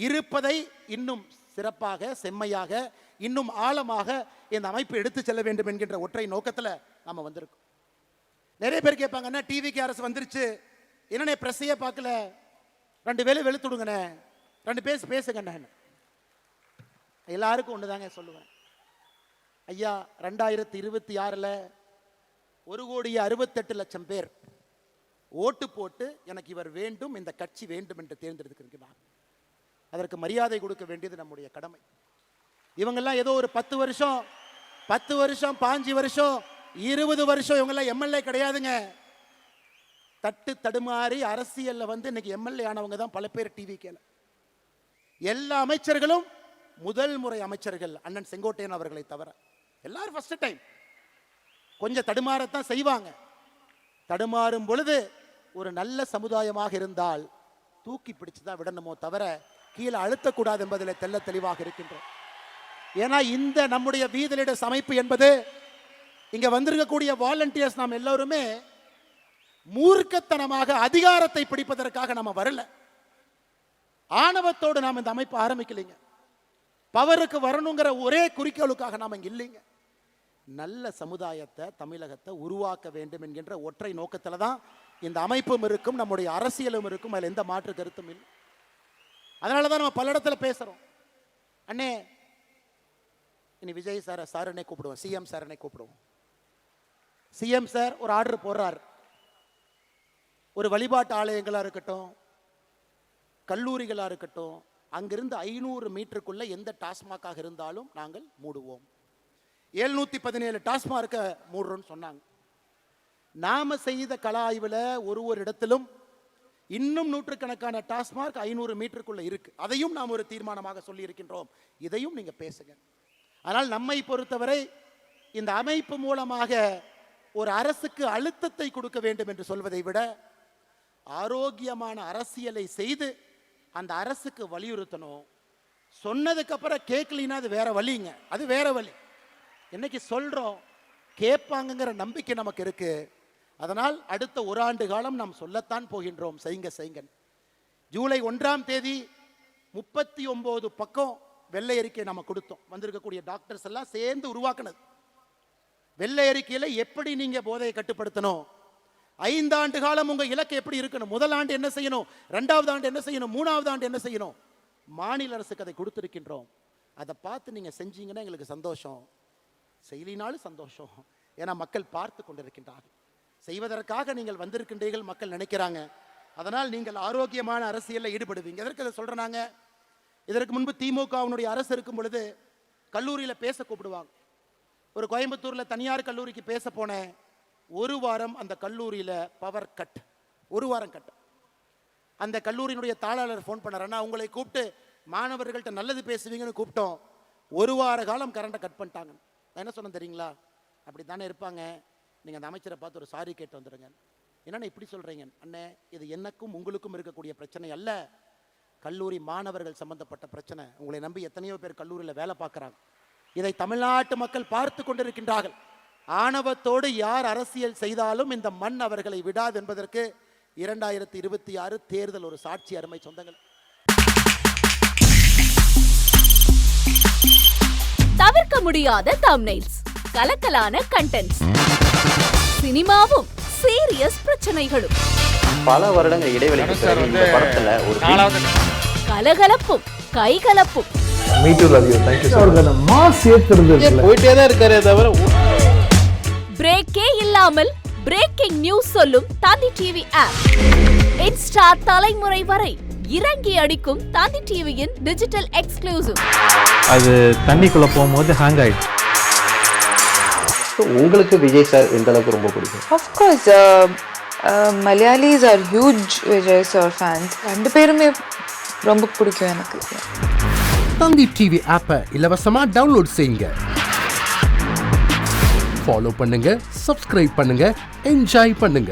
இருப்பதை இன்னும் சிறப்பாக, செம்மையாக, இன்னும் ஆழமாக இந்த அமைப்பு எடுத்து செல்ல வேண்டும் என்கின்ற ஒற்றை நோக்கத்தில் நாம வந்திருக்கோம். நிறைய பேர் கேட்பாங்க, என்ன டிவிக்கு அரசு வந்துருச்சு, என்னன்னே பிரஸ்ஸையே பார்க்கல, 2 வேலை வெளுத்துடுங்கண்ணே, 2 பேசுங்கண்ணே. எல்லாருக்கும் ஒண்ணுதாங்க சொல்லுவேன். ஐயா 2026 1,68,00,000 பேர் ஓட்டு போட்டு எனக்கு இவர் வேண்டும், இந்த கட்சி வேண்டும் என்று தேர்ந்தெடுத்திருக்கிறார். அதற்கு மரியாதை கொடுக்க வேண்டியது நம்முடைய கடமை. இவங்கெல்லாம் ஏதோ ஒரு 10 வருஷம் 5 வருஷம் 20 வருஷம் இவங்கெல்லாம் எம்எல்ஏ கிடையாதுங்க. தட்டு தடுமாறி அரசியல்ல இன்னைக்கு எம்எல்ஏ ஆனவங்க தான் பல பேர். டிவிக்கேல எல்லா அமைச்சர்களும் முதல் முறை அமைச்சர்கள் அண்ணன் செங்கோட்டையன் அவர்களை தவிர எல்லாரும் ஃபர்ஸ்ட் டைம். கொஞ்சம் தடுமாறத்தான் செய்வாங்க. தடுமாறும் பொழுது ஒரு நல்ல சமுதாயமாக இருந்தால் தூக்கி பிடிச்சுதான் விடணுமோ தவிர கீழே அழுத்தக்கூடாது என்பதில் தெல்ல தெளிவாக இருக்கின்றோம். ஏன்னா இந்த நம்முடைய வீதலிடஸ் அமைப்பு என்பது, இங்க வந்திருக்கக்கூடிய வாலண்டியர்ஸ் நாம் எல்லோருமே மூர்க்கத்தனமாக அதிகாரத்தை பிடிப்பதற்காக நம்ம வரல. ஆணவத்தோடு நாம் இந்த அமைப்பு ஆரம்பிக்கலைங்க. பவருக்கு வரணுங்கிற ஒரே குறிக்கோளுக்காக நாம் இங்க இல்லைங்க. நல்ல சமுதாயத்தை, தமிழகத்தை உருவாக்க வேண்டும் என்கின்ற ஒற்றை நோக்கத்தில் தான் இந்த அமைப்பும் இருக்கும், நம்முடைய அரசியலும் இருக்கும். அதில் எந்த மாற்று கருத்தும் இல்லை. அதனால தான் நம்ம பல இடத்துல பேசுறோம். அண்ணே இனி விஜய் சாரனை கூப்பிடுவோம், சிஎம் சாரனை கூப்பிடுவோம். சிஎம் சார் ஒரு ஆர்டர் போடுறார். ஒரு வழிபாட்டு ஆலயங்களா இருக்கட்டும், கல்லூரிகளா இருக்கட்டும், அங்கிருந்து 500 மீட்டருக்குள்ள எந்த டாஸ்மாகாக இருந்தாலும் நாங்கள் மூடுவோம். 717 டாஸ்மார்க்க மூடுறோம்னு சொன்னாங்க. நாம செய்த கள ஆய்வுல ஒரு இடத்திலும் இன்னும் நூற்றுக்கணக்கான டாஸ்மார்க் 500 மீட்டருக்குள்ள இருக்கு. அதையும் நாம் ஒரு தீர்மானமாக சொல்லி இருக்கின்றோம். இதையும் நீங்க பேசுங்க. ஆனால் நம்மை பொறுத்தவரை இந்த அமைப்பு மூலமாக ஒரு அரசுக்கு அழுத்தத்தை கொடுக்க வேண்டும் என்று சொல்வதை விட ஆரோக்கியமான அரசியலை செய்து அந்த அரசுக்கு வலியுறுத்தணும். சொன்னதுக்கு அப்புறம் கேட்கலினா அது வேற வழிங்க, அது வேற வழி. இன்னைக்கு சொல்றோம், கேட்பாங்கிற நம்பிக்கை நமக்கு இருக்கு. அதனால் அடுத்த 1 ஆண்டு காலம் நாம் சொல்லத்தான் போகின்றோம், செய்யுங்க. ஜூலை 1ஆம் தேதி 39 பக்கம் வெள்ளை அறிக்கை நம்ம கொடுத்தோம். வந்திருக்கக்கூடிய டாக்டர்ஸ் எல்லாம் சேர்ந்து உருவாக்குனது. வெள்ளை அறிக்கையில் எப்படி நீங்க போதையை கட்டுப்படுத்தணும், 5 ஆண்டு காலம் உங்க இலக்கு எப்படி இருக்கணும், முதல் ஆண்டு என்ன செய்யணும், 2வது ஆண்டு என்ன செய்யணும், 3வது ஆண்டு என்ன செய்யணும், மாநில அரசுக்கு அதை கொடுத்திருக்கின்றோம். அதை பார்த்து நீங்க செஞ்சீங்கன்னா எங்களுக்கு சந்தோஷம், செய்யலினாலும் சந்தோஷம். ஏன்னா மக்கள் பார்த்து கொண்டிருக்கின்றார்கள். செய்வதற்காக நீங்கள் வந்திருக்கின்றீர்கள், மக்கள் நினைக்கிறாங்க. அதனால் நீங்கள் ஆரோக்கியமான அரசியலில் ஈடுபடுவீங்க. எதற்கு அதை சொல்றாங்க? இதற்கு முன்பு திமுகவினுடைய அரசு இருக்கும் பொழுது கல்லூரியில் பேச கூப்பிடுவாங்க. ஒரு கோயம்புத்தூர்ல தனியார் கல்லூரிக்கு பேச போனேன். 1 வாரம் அந்த கல்லூரியில பவர் கட், 1 வாரம் கட். அந்த கல்லூரியினுடைய தாளாளர் ஃபோன் பண்ணார், உங்களை கூப்பிட்டு மாணவர்கள்ட்ட நல்லது பேசுவீங்கன்னு கூப்பிட்டோம், 1 வார காலம் கரண்டை கட் பண்ணிட்டாங்க. நான் என்ன சொன்னேன் தெரியுங்களா? அப்படி தானே இருப்பாங்க, நீங்கள் அந்த அமைச்சரை பார்த்து ஒரு சாரி கேட்டு வந்துடுங்க. என்னென்ன இப்படி சொல்கிறீங்க? அண்ணே, இது எனக்கும் உங்களுக்கும் இருக்கக்கூடிய பிரச்சனை அல்ல, கல்லூரி மாணவர்கள் சம்பந்தப்பட்ட பிரச்சனை. உங்களை நம்பி எத்தனையோ பேர் கல்லூரியில் வேலை பார்க்குறாங்க. இதை தமிழ்நாட்டு மக்கள் பார்த்து கொண்டிருக்கின்றார்கள். ஆணவத்தோடு யார் அரசியல் செய்தாலும் இந்த மண் அவர்களை விடாது என்பதற்கு 2026 தேர்தல் ஒரு சாட்சி. அருமை சொந்தங்கள், தவிர்க்க முடியாத தம்ப்நெயில்ஸ், கலக்கலான கண்டென்ட்ஸ், சினிமாவும் சீரியஸ் பிரச்சனைகளும், பல வருடங்கள் இடைவெளிக்கு பிறகு இந்த படத்துல ஒரு கலகலப்பும் கைகலப்பும். போயிட்டே தான் இருக்காரே தவிர பிரேக்கே இல்லாமல் பிரேக்கிங் நியூஸ் சொல்லும் தந்தி டிவி ஆப். இன்ஸ்டா தலைமுறை வரை இறங்கி அடிக்கும் தந்தி டிவியின் டிஜிட்டல் எக்ஸ்க்ளூசிவ். அது தண்ணிக்குள்ள போகும்போது ஹேங் ஆயிடுச்சு. உங்களுக்கு விஜய் சார் எந்த அளவுக்கு ரொம்ப பிடிக்கும்? Of course, Malayalis are huge Vijay sir fans. 2 பேருமே ரொம்ப பிடிக்கும் எனக்கு. தந்தி டிவி ஆப்பை இலவசமா டவுன்லோட் செய்யுங்க, ஃபாலோ பண்ணுங்க, சப்ஸ்கிரைப் பண்ணுங்க, என்ஜாய் பண்ணுங்க.